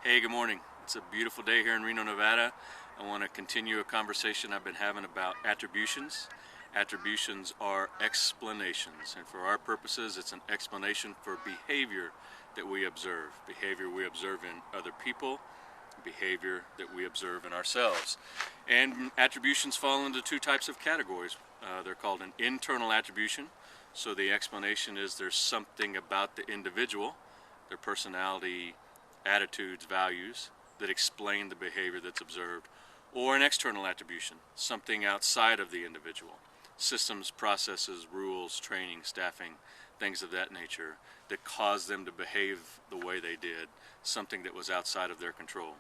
Hey, good morning. It's a beautiful day here in Reno, Nevada. I want to continue a conversation I've been having about attributions. Attributions are explanations, and for our purposes, it's an explanation for behavior that we observe. Behavior we observe in other people, behavior that we observe in ourselves. And attributions fall into two types of categories. They're called an internal attribution. So the explanation is there's something about the individual, their personality, attitudes, values that explain the behavior that's observed, or an external attribution, something outside of the individual, systems, processes, rules, training, staffing, things of that nature that cause them to behave the way they did, something that was outside of their control.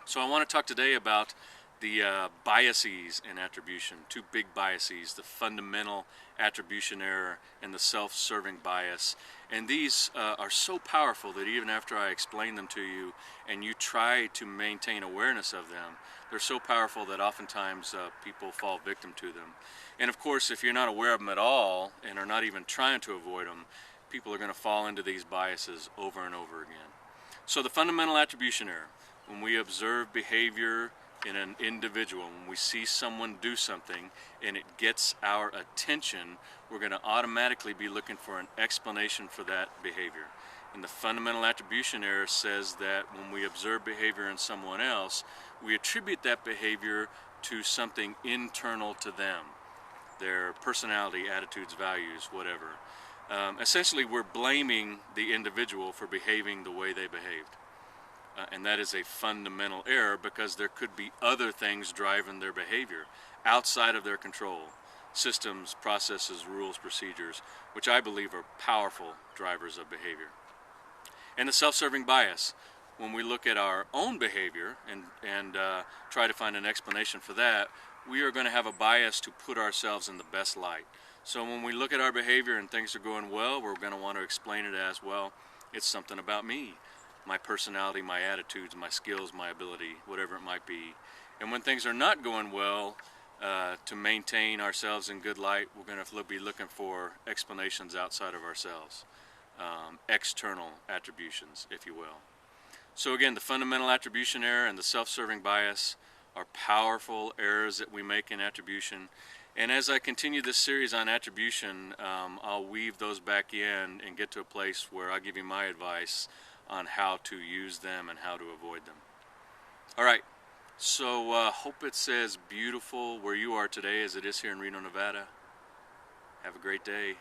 So I want to talk today about the biases in attribution, two big biases, the fundamental attribution error and the self-serving bias. And these are so powerful that even after I explain them to you and you try to maintain awareness of them, they're so powerful that oftentimes people fall victim to them. And of course, if you're not aware of them at all and are not even trying to avoid them, people are going to fall into these biases over and over again. So the fundamental attribution error, when we observe behavior in an individual, when we see someone do something and it gets our attention, we're going to automatically be looking for an explanation for that behavior. And the fundamental attribution error says that when we observe behavior in someone else, we attribute that behavior to something internal to them, their personality, attitudes, values, whatever. Essentially, we're blaming the individual for behaving the way they behaved. And that is a fundamental error because there could be other things driving their behavior outside of their control. Systems, processes, rules, procedures, which I believe are powerful drivers of behavior. And the self-serving bias, when we look at our own behavior and try to find an explanation for that, we are going to have a bias to put ourselves in the best light. So when we look at our behavior and things are going well, we're going to want to explain it as, well, it's something about me. My personality, my attitudes, my skills, my ability, whatever it might be. And when things are not going well, to maintain ourselves in good light, we're going to be looking for explanations outside of ourselves, external attributions, if you will. So again, the fundamental attribution error and the self-serving bias are powerful errors that we make in attribution. And as I continue this series on attribution, I'll weave those back in and get to a place where I'll give you my advice on how to use them and how to avoid them. All right, so hope it's as beautiful where you are today as it is here in Reno, Nevada. Have a great day.